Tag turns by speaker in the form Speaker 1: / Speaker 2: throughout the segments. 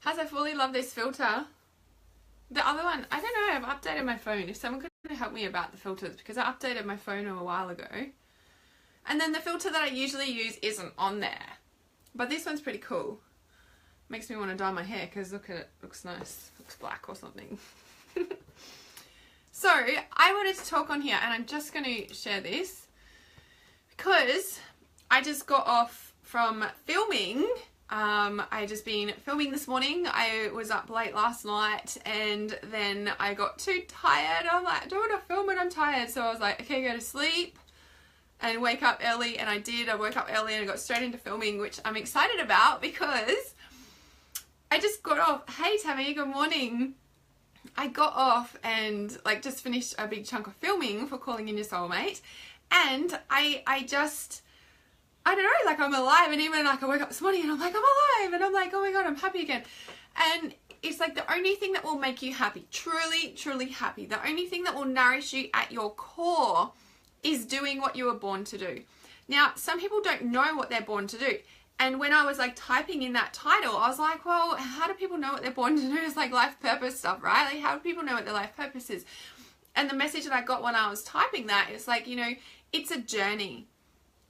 Speaker 1: Has I fully love this filter. The other one, I don't know, I've updated my phone. If someone could help me about the filters, because I updated my phone a while ago. And then the filter that I usually use isn't on there. But this one's pretty cool. Makes me want to dye my hair because look at it, looks nice. Looks black or something. So, I wanted to talk on here, and I'm just going to share this because I just got off from filming. I just been filming this morning. I was up late last night and then I got too tired. I'm like, I don't want to film and I'm tired. So I was like, okay, go to sleep and wake up early. And I did. I woke up early and I got straight into filming, which I'm excited about because I just got off. Hey Tammy, good morning. I got off and like just finished a big chunk of filming for Calling in Your Soulmate. And I don't know, like I'm alive, and even like I woke up this morning and I'm like, I'm alive, and I'm like, oh my god, I'm happy again. And it's like the only thing that will make you happy, truly, truly happy, the only thing that will nourish you at your core is doing what you were born to do. Now, some people don't know what they're born to do. And when I was like typing in that title, I was like, well, how do people know what they're born to do? It's like life purpose stuff, right? Like how do people know what their life purpose is? And the message that I got when I was typing that is like, you know, it's a journey.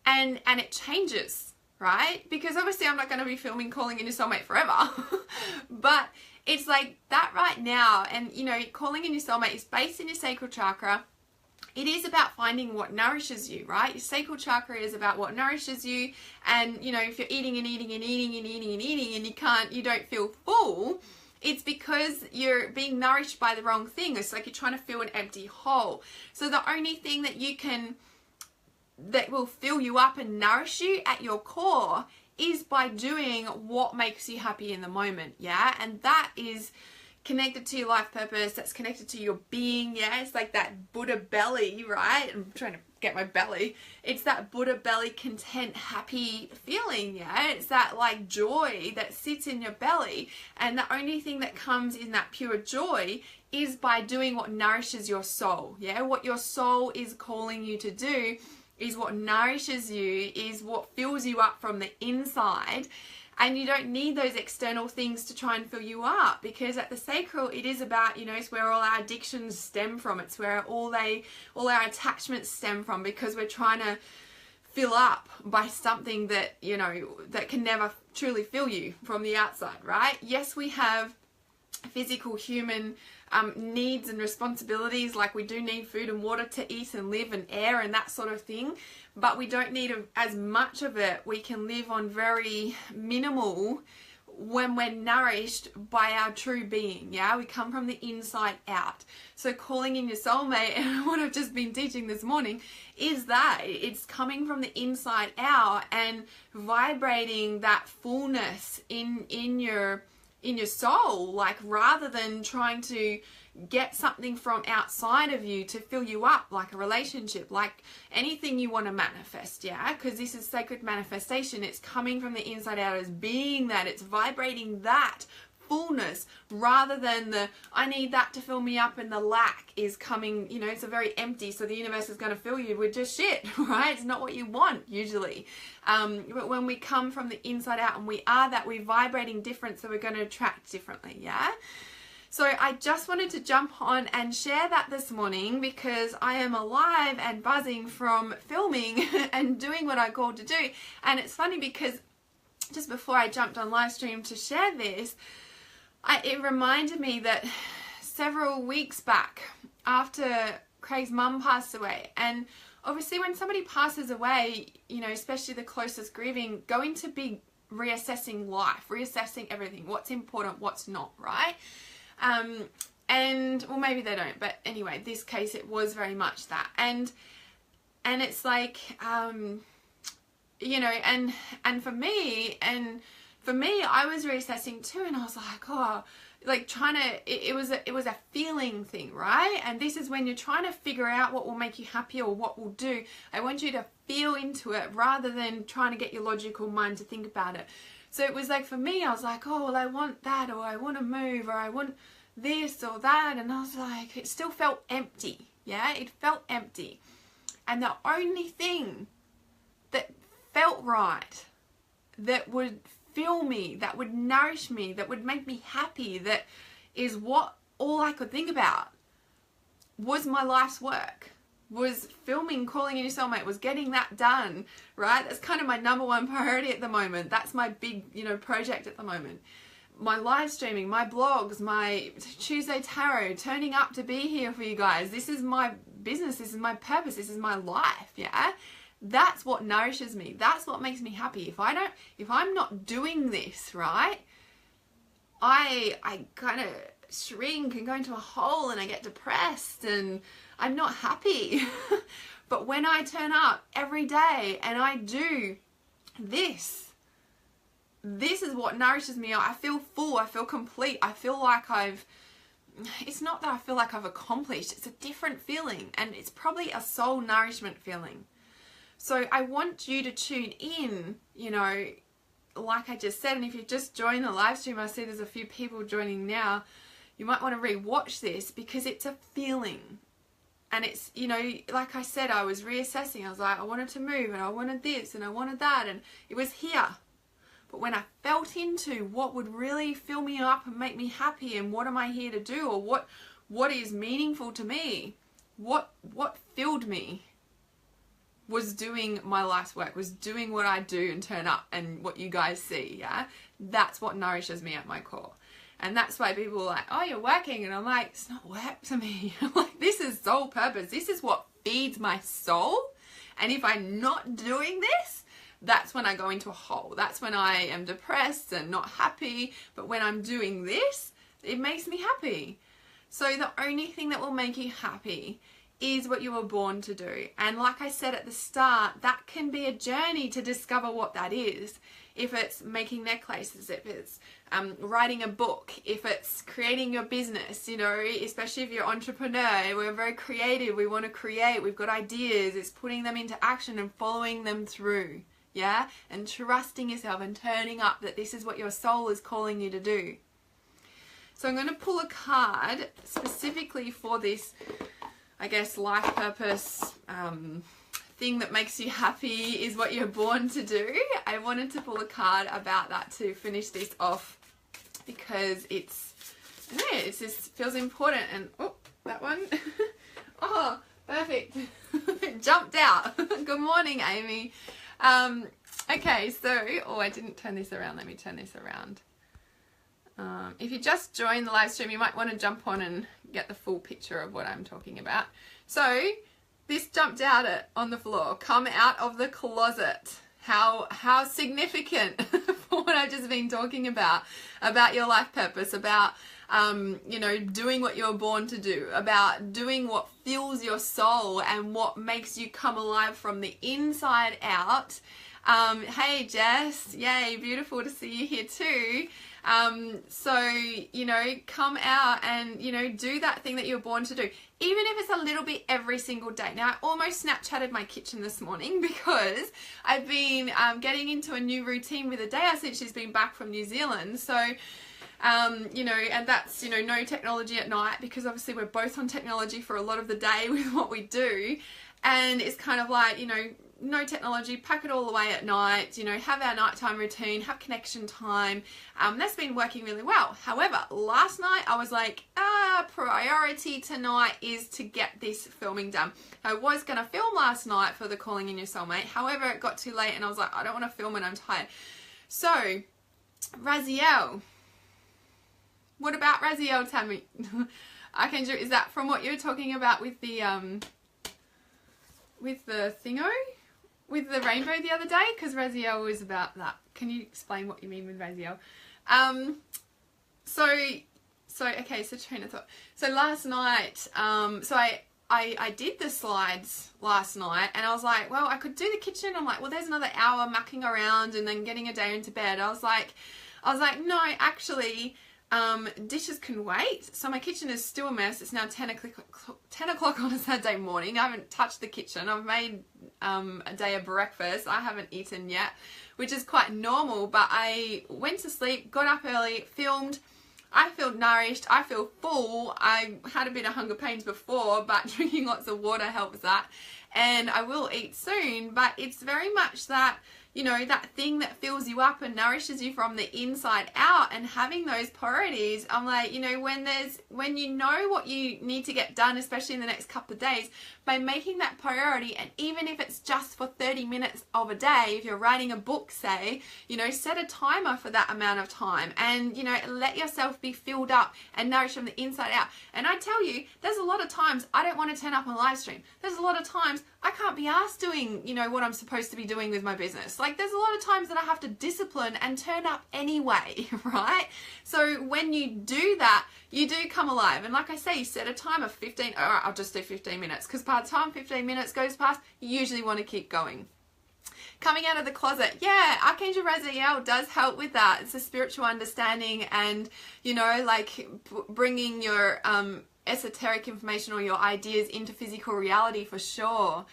Speaker 1: And it changes, right? Because obviously I'm not going to be filming Calling in Your Soulmate forever. But it's like that right now. And, you know, Calling in Your Soulmate is based in your sacral chakra. It is about finding what nourishes you, right? Your sacral chakra is about what nourishes you. And, you know, if you're eating and eating and eating and eating and eating and you don't feel full, it's because you're being nourished by the wrong thing. It's like you're trying to fill an empty hole. So the only thing that will fill you up and nourish you at your core is by doing what makes you happy in the moment, yeah? And that is connected to your life purpose, that's connected to your being, yeah? It's like that Buddha belly, right? I'm trying to get my belly. It's that Buddha belly content, happy feeling, yeah? It's that like joy that sits in your belly, and the only thing that comes in that pure joy is by doing what nourishes your soul, yeah? What your soul is calling you to do is what nourishes you, is what fills you up from the inside. And you don't need those external things to try and fill you up, because at the sacral, it is about, you know, it's where all our addictions stem from. It's where all our attachments stem from, because we're trying to fill up by something that, you know, that can never truly fill you from the outside, right? Yes, we have physical human needs and responsibilities, like we do need food and water to eat and live, and air and that sort of thing, but we don't need as much of it. We can live on very minimal when we're nourished by our true being, yeah? We come from the inside out. So Calling in Your Soulmate, and what I've just been teaching this morning, is that it's coming from the inside out and vibrating that fullness in your soul, like rather than trying to get something from outside of you to fill you up, like a relationship, like anything you want to manifest, yeah? Because this is sacred manifestation. It's coming from the inside out as being that. It's vibrating that fullness rather than the I need that to fill me up, and the lack is coming, you know, it's a very empty, so the universe is going to fill you with just shit, right? It's not what you want usually. But when we come from the inside out and we are that, we're vibrating different, so we're going to attract differently, yeah? So I just wanted to jump on and share that this morning because I am alive and buzzing from filming and doing what I called to do. And it's funny because just before I jumped on live stream to share this, it reminded me that several weeks back after Craig's mum passed away, and obviously when somebody passes away, you know, especially the closest grieving, go into big reassessing life, reassessing everything, what's important, what's not, right? And well, maybe they don't, but anyway, this case, it was very much that. And it's like, you know, and for me, I was reassessing too, and I was like, oh, like trying to, it was a feeling thing, right? And this is when you're trying to figure out what will make you happy or what will do. I want you to feel into it rather than trying to get your logical mind to think about it. So it was like, for me, I was like, oh, well, I want that, or I want to move, or I want this or that. And I was like, it still felt empty. Yeah, it felt empty. And the only thing that felt right, that would fill me, that would nourish me, that would make me happy, that is what all I could think about, was my life's work, was filming Calling in Your Soulmate, was getting that done, right? That's kind of my number one priority at the moment. That's my big, project at the moment. My live streaming, my blogs, my Tuesday Tarot, turning up to be here for you guys. This is my business. This is my purpose. This is my life. Yeah. That's what nourishes me. That's what makes me happy. If I'm not doing this, right, I kind of shrink and go into a hole and I get depressed and I'm not happy. But when I turn up every day and I do this is what nourishes me. I feel full. I feel complete. I feel like it's not that I feel like I've accomplished. It's a different feeling, and it's probably a soul nourishment feeling. So I want you to tune in, like I just said, and if you just joined the live stream, I see there's a few people joining now. You might want to re-watch this because it's a feeling. And it's, like I said, I was reassessing. I was like, I wanted to move and I wanted this and I wanted that, and it was here. But when I felt into what would really fill me up and make me happy, and what am I here to do, or what is meaningful to me, what filled me was doing my life's work, was doing what I do and turn up and what you guys see, yeah? That's what nourishes me at my core. And that's why people are like, oh, you're working. And I'm like, it's not work to me. I'm like, this is soul purpose. This is what feeds my soul. And if I'm not doing this, that's when I go into a hole. That's when I am depressed and not happy. But when I'm doing this, it makes me happy. So the only thing that will make you happy is what you were born to do. And like I said at the start, that can be a journey to discover what that is. If it's making necklaces, if it's writing a book, if it's creating your business, especially if you're an entrepreneur, we're very creative, we want to create, we've got ideas, it's putting them into action and following them through. Yeah, and trusting yourself and turning up that this is what your soul is calling you to do. So I'm going to pull a card specifically for this, I guess, life purpose thing that makes you happy is what you're born to do. I wanted to pull a card about that to finish this off because it just feels important. And oh, that one. Oh, perfect. It jumped out. Good morning, Amy. Okay, so, I didn't turn this around. Let me turn this around. If you just joined the live stream, you might want to jump on and get the full picture of what I'm talking about. So, this jumped out on the floor. Come out of the closet. How significant for what I've just been talking about your life purpose, about doing what you're born to do, about doing what fills your soul and what makes you come alive from the inside out. Hey Jess, yay, beautiful to see you here too. So, come out and, do that thing that you're born to do, even if it's a little bit every single day. Now, I almost Snapchatted my kitchen this morning because I've been getting into a new routine with Adea since she's been back from New Zealand. So, and that's, no technology at night because obviously we're both on technology for a lot of the day with what we do. And it's kind of like, no technology, pack it all away at night, have our nighttime routine, have connection time. That's been working really well. However, last night I was like, priority tonight is to get this filming done. I was going to film last night for the Calling in Your Soulmate. However, it got too late and I was like, I don't want to film and I'm tired. So, Raziel. What about Raziel, Tammy? Archangel, is that from what you were talking about with the thingo? With the rainbow the other day? Because Raziel was about that. Can you explain what you mean with Raziel? Okay, so train of thought. So last night, so I did the slides last night and I was like, well, I could do the kitchen. I'm like, well, there's another hour mucking around and then getting Adea into bed. I was like, no, actually, dishes can wait. So my kitchen is still a mess. It's now 10 o'clock on a Saturday morning. I haven't touched the kitchen. I've made Adea breakfast. I haven't eaten yet, which is quite normal, but I went to sleep, got up early, filmed. I feel nourished. I feel full. I had a bit of hunger pains before, but drinking lots of water helps that. And I will eat soon, but it's very much that, you know, that thing that fills you up and nourishes you from the inside out, and having those priorities. I'm like, you know, when you know what you need to get done, especially in the next couple of days, by making that priority, and even if it's just for 30 minutes of a day, if you're writing a book, say, you know, set a timer for that amount of time, and, you know, let yourself be filled up and nourished from the inside out. And I tell you, there's a lot of times I don't want to turn up on live stream. There's a lot of times I can't be asked doing, you know, what I'm supposed to be doing with my business. Like, there's a lot of times that I have to discipline and turn up anyway, right? So when you do that, you do come alive. And like I say, you set a timer, 15, all right, I'll just do 15 minutes, because by the time 15 minutes goes past, you usually want to keep going. Coming out of the closet, yeah, Archangel Raziel does help with that. It's a spiritual understanding, and, you know, like bringing your esoteric information or your ideas into physical reality, for sure.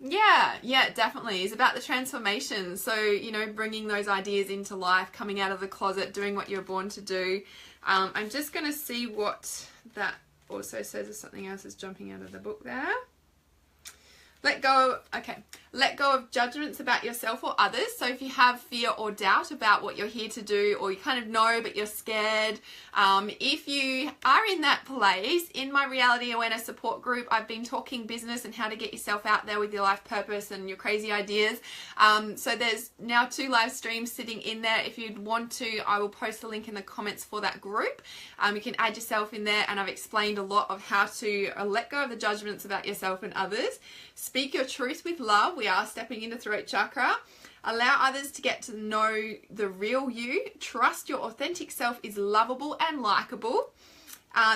Speaker 1: Yeah, definitely. It's about the transformation. So, you know, bringing those ideas into life, coming out of the closet, doing what you're born to do. I'm just going to see what that also says. There's something else is jumping out of the book there. Let go of judgments about yourself or others. So if you have fear or doubt about what you're here to do, or you kind of know but you're scared, if you are in that place, in my Reality Awareness support group, I've been talking business and how to get yourself out there with your life purpose and your crazy ideas. So there's now 2 live streams sitting in there. If you'd want to, I will post a link in the comments for that group. You can add yourself in there, and I've explained a lot of how to let go of the judgments about yourself and others. Speak your truth with love. We are stepping into throat chakra. Allow others to get to know the real you. Trust your authentic self is lovable and likable.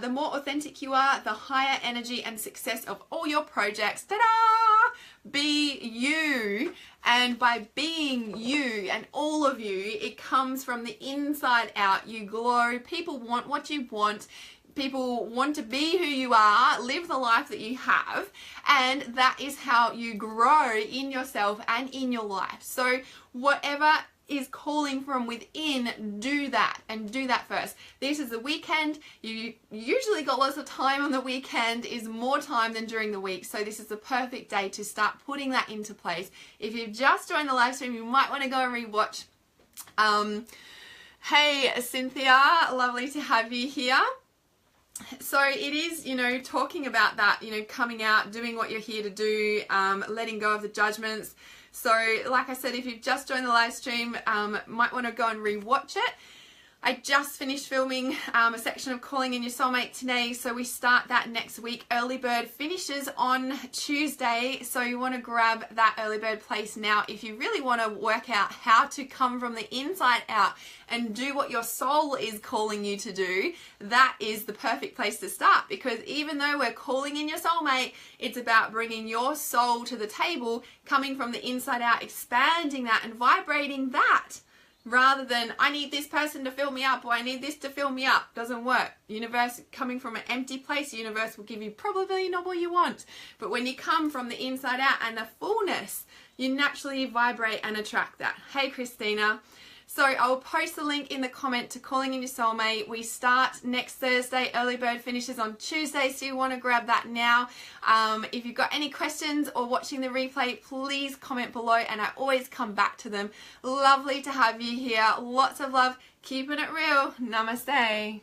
Speaker 1: The more authentic you are, the higher energy and success of all your projects. Ta-da! Be you. And by being you and all of you, it comes from the inside out. You glow. People want what you want. People want to be who you are, live the life that you have, and that is how you grow in yourself and in your life. So whatever is calling from within, do that, and do that first. This is the weekend. You usually got lots of time on the weekend, is more time than during the week. So this is the perfect day to start putting that into place. If you've just joined the live stream, you might want to go and rewatch. Hey, Cynthia, lovely to have you here. So it is, you know, talking about that, you know, coming out, doing what you're here to do, letting go of the judgments. So like I said, if you've just joined the live stream, might want to go and rewatch it. I just finished filming a section of Calling in Your Soulmate today, so we start that next week. Early bird finishes on Tuesday, so you want to grab that early bird place now if you really want to work out how to come from the inside out and do what your soul is calling you to do. That is the perfect place to start, because even though we're calling in your soulmate, it's about bringing your soul to the table, coming from the inside out, expanding that and vibrating that. Rather than, I need this person to fill me up, or I need this to fill me up. Doesn't work. Universe, coming from an empty place, the universe will give you probably not what you want. But when you come from the inside out and the fullness, you naturally vibrate and attract that. Hey, Christina. So I will post the link in the comment to Calling in Your Soulmate. We start next Thursday. Early bird finishes on Tuesday, so you want to grab that now. If you've got any questions or watching the replay, please comment below, and I always come back to them. Lovely to have you here. Lots of love. Keeping it real. Namaste.